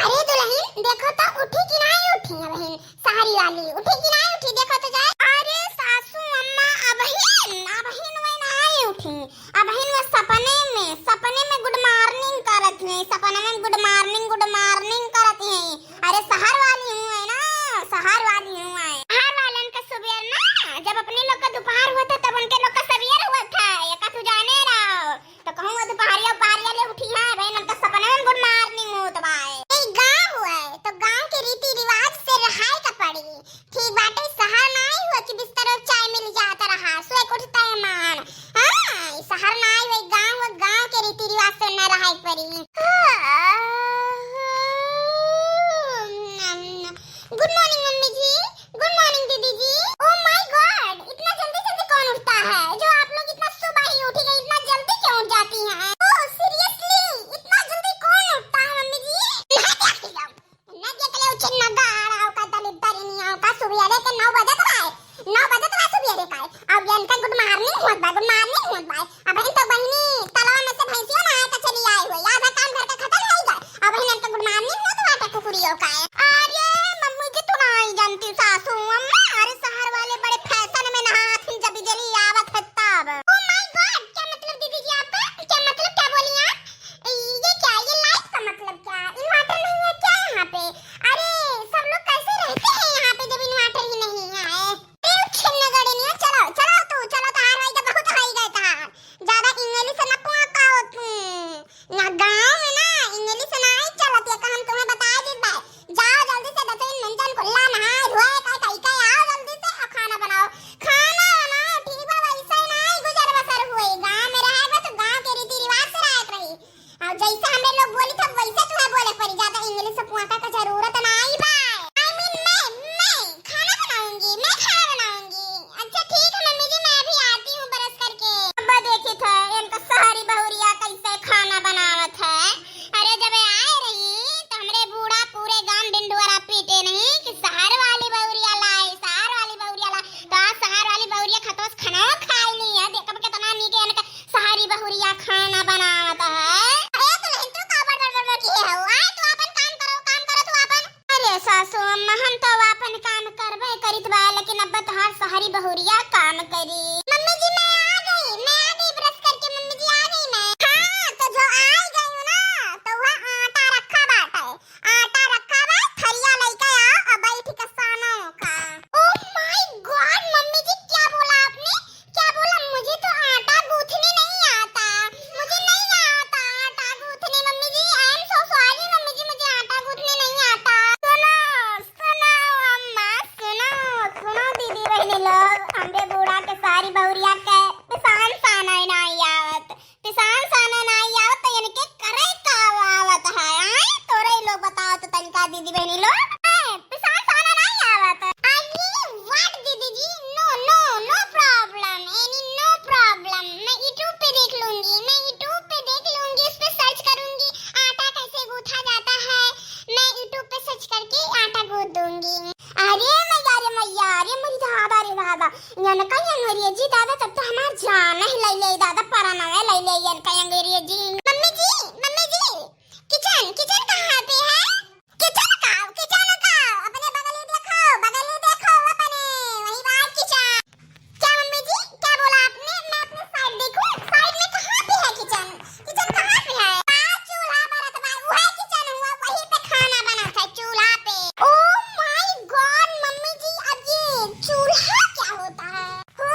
अरे दुल्हन देखो तो उठी कि नहीं उठी है बहन, सारी वाली उठी कि नहीं उठी देखो तो जाए। अरे सासू अम्मा अबहिन वे नहीं उठी, अबहिन वो सपने में गुड मॉर्निंग करत है, सपने में गुड मॉर्निंग करत है। अरे शहर वाली हूँ है ना, शहर वाली हूँ है। शहर वालन का सुबह ना जब अपने लोग का दोपहर हुआ था तब उनके लोग का सवेर हुआ था, ये का तू जाने रहो तो कहूँगा दोपहरिया पारिया ले उठी है बहन, उनका सपने में गुड मॉर्निंग होत बा। गाँव है तो गाँव के रीति रिवाज से रहाई का पड़ी, ठीक बाटे। शहर नहीं हुआ कि बिस्तर और चाय मिल जाता रहा, सुबह उठता है मान। हाँ शहर नहीं हुआ, गाँव के रीति रिवाज से न रहाई पड़ी। गुड मॉर्निंग मम्मी जी, गुड मॉर्निंग दीदी जी। ओह माय गॉड, इतना जल्दी जल्दी कौन उठता है? जो आप लोग इतना सुबह ही उठ गए, इतना जल्दी क्यों उठ जाती हैं? ओह सीरियसली इतना जल्दी कौन उठता है मम्मी जी? ना देख ले उछन्ना गाड़ा का दलित दरिनिया का सुबह रे के 9 बजे तो आए, 9 बजे तो सुबह रे का अब ये इनका गुड मॉर्निंग होत बा, गुड मॉर्निंग होत बा। अब इन तो बहिनी तलाव में से भैंसियों ना का चली आई हुई, आधा काम घर का खत्म हो गया, अब इनका गुड मॉर्निंग होत बाटा कुकुरियों का। अरे मम्मी जी तू नहीं जानती सासू अम्मा, अरे शहर वाले बड़े फैशन में नहाती जब बिजली आवत है तब। ओह माय गॉड, क्या मतलब दीदी जी आपका? क्या मतलब, क्या बोली आप? ये क्या, ये लाइट का मतलब क्या? इन्वर्टर नहीं है क्या यहाँ पे? अरे सब लोग कैसे रहते हैं यहाँ पे जब इन्वर्टर ही नहीं है? चलो तार भाई का बहुत हाई गए था, ज्यादा इंग्लिश ना पुआकाओ तू। ना गाँव में ना इंग्लिश ना ही चलत है, हम तुम्हें बता दी बा। जाओ जल्दी से दतईन मंजन खुला नहाए धोए का आओ जल्दी से और खाना बनाओ ठीक बा। वैसे नहीं गुजर बसर हुए, गाँव में रहेगा तो गाँव के रीति रिवाज से रहत रही, और जैसे हमरे लोग बोली था वैसे तुम्हें बोले पड़ी, ज्यादा इंग्लिश से पुआका का जरूरत नहीं बा। आई मीन मैं खाना बनाऊंगी, मैं खाना बनाऊंगी। अच्छा ठीक है मम्मी जी, मैं भी आती हूँ बरस करके। अब्बा देखी था इनका शहरी बहुरिया कैसे खाना बनावत है। अरे जब आए रही तो हमरे बूढ़ा पूरे गांव डिंडोरा पीटे नहीं कि शहर वाली बहुरिया लाई, शहर वाली बहुरिया लाई, तो आज शहर वाली बहुरिया खतोस खाना खाई ली है। देखब कितना नीक इनका शहरी बहुरिया खाना बनावत है। अरे तो नहीं तू का बड़ की है, आए तू अपन काम करो तू अपन। अरे सासू अम्मा हम तो अपन काम करबे करित बा, लेकिन अब तो हर शहरी बहुरिया काम करी। मम्मी जी मैं आ गई ब्रश करके, मम्मी जी आ गई मैं। हाँ तो जो आ गई हूँ ना तो वह आटा रखा बाटे, थरिया लेके आओ और बैठ के सानो का। ओह माय गॉड मम्मी जी क्या बोला आपने, क्या बोला? मुझे तो आटा गूंथने नहीं आता, मुझे नहीं आता आटा गूंथने mummy ji. I am so sorry mummy ji, मुझे आटा गूंथने नहीं आता। सुनो अम्मा, सुनो दीदी बहनी लोग, हमरे बूढ़ा के सारी बहुरिया के पिसान साना नहीं आवत, तो इनके करे का आवत है। आए तोरे लोग बताओ तो तनिका दीदी बहनी लोग, पिसान साना नहीं आवत। आई व्हाट दीदी जी, नो प्रॉब्लम, नो प्रॉब्लम। मैं यूट्यूब पे देख लूंगी, उस पे सर्च करूंगी आटा कैसे गूंथा जाता है, मैं यूट्यूब पे सर्च करके आटा गूंथ दूंगी। अरे मैया अरे मेरी दादा इनका अंग्रेजी दादा तब तो हमार जान ही ले दादा पराना ले इनका अंग्रेजी। मम्मी जी किचन कहाँ पे है? किचन का अपने बगल में देखो अपने वही बाहर किचन। क्या मम्मी जी क्या बोला आपने? मैं अपने साइड देखूं, साइड में कहाँ पे है किचन कहाँ पे है? चूल्हा बरत बा, वही किचन हुआ, वहीं पे खाना बना था चूल्हा पे। ओह माय गॉड मम्मी जी, अब ये चूल्हा क्या होता है? हो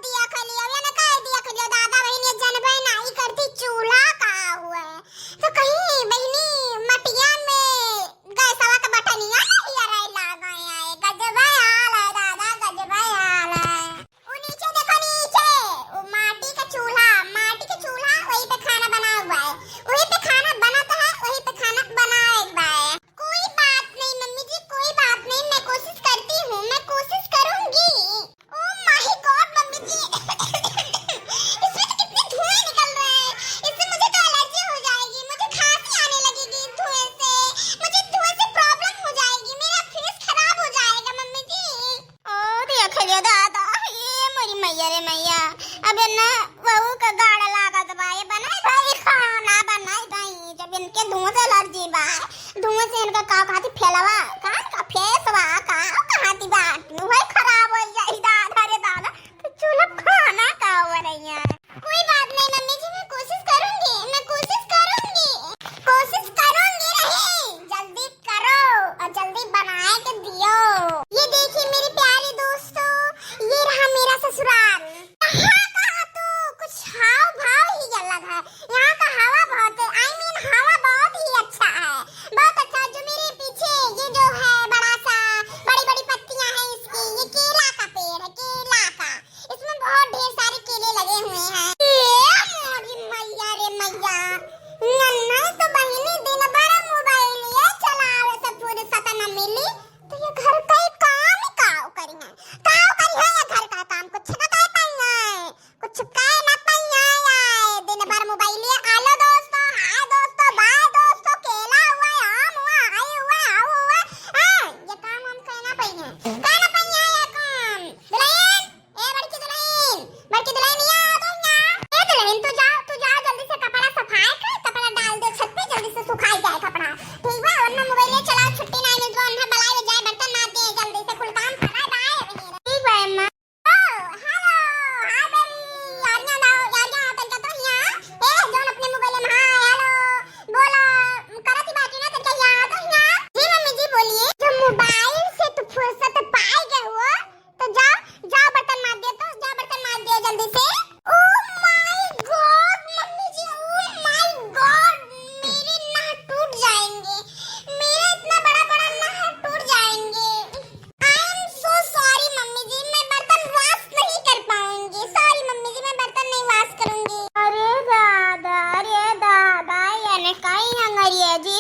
दिया खलिया दादा बहन ये जनबे नहीं करती, चूल्हा इनका का कहती फैलवा कान का फेसवा का कहती बात वही खराब हो जाई दादा रे दादा तो चूल्हा खाना का हो रही है। कोई बात नहीं मम्मी जी, मैं कोशिश करूंगी रही जल्दी करो और जल्दी बनाए के दियो। ये देखिए मेरे प्यारे दोस्तों, ये रहा मेरा ससुराल। यहाँ का तो कुछ हाव भाव ही अलग है, यहाँ का हवा बहुत हवा बहुत ही अच्छा है, बहुत अच्छा। जो मेरे पीछे ये जो है बड़ा सा बड़ी बड़ी पत्तियां हैं इसकी, ये केला का पेड़ है, केला का, इसमें बहुत ढेर सारे केले लगे हुए हैं। मैया रे मैया, नन्ना तो बहिनी दिन भर मोबाइल ये चलावे सब पूरे सतना मिली, तो ये घर का ही काम काव करी है ये घर का काम कुछ ना कर पाई है, कुछ कह ना पाई है, दिन भर मोबाइल ये आलो दोस्तों, हाय दोस्तों, बाय दोस्तों, केला हुआ है, आम हुआ, आई हुआ, आऊ हुआ, हां ये काम हम कहना पाई है, कहना पाई है ये काम। दुल्हन, ए बड़की दुल्हन ये आ तो ना, ए दुल्हन तू जा जल्दी से कपड़ा सफाई कर, कपड़ा डाल दे छत पे, जल्दी से सुखाई जाए कपड़ा, ठीक है, वरना मोबाइल चला छुट्टी नहीं मिल तो अन्ना बलाई हो जाए, बर्तन मारते हैं, जल्दी से कुल काम करा बाय ठीक है अम्मा। हेलो हाय बेबी, यार तन का तो यहाँ ए जोन अपने मोबाइल में हाय हेलो बोलो करती बात ना तन का यहाँ तो यहाँ। जी मम्मी जी बोलिए। जो मोबाइल से तू फुर्सत पाए गए हो तो जाओ बर्तन मार दियो, तो जाओ बर्तन मार दियो जल्दी से। Oh my god mummy ji, oh my god, मेरे नह टूट जाएंगे, मेरा इतना बड़ा नह टूट जाएंगे। I am so sorry mummy ji, मैं बर्तन वॉश नहीं कर पाऊंगी, सॉरी मम्मी जी, मैं बर्तन नहीं वॉश करूंगी। अरे दादा याने काई हंगरिया जी,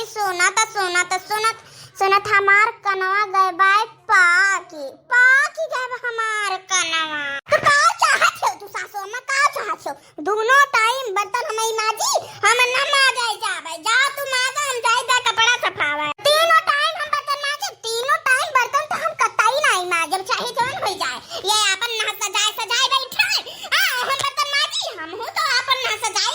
सुनत हमार कनवा गए बाय पाकी गए हमार कनवा। तो का चाहत हो तू सासू अम्मा, का चाहत हो? दोनों टाइम बर्तन हमें माजी, हम ना माजे जावे, जा तू माजा, हम जाए जा कपड़ा सफावे, तीनों टाइम हम बर्तन माजे, तीनों टाइम बर्तन तो हम कतई नहीं माजे, चाहे जौन हो जाए, ये अपन ना सजाए बैठे हम बर्तन माजी, हम हूं तो अपन ना सजाए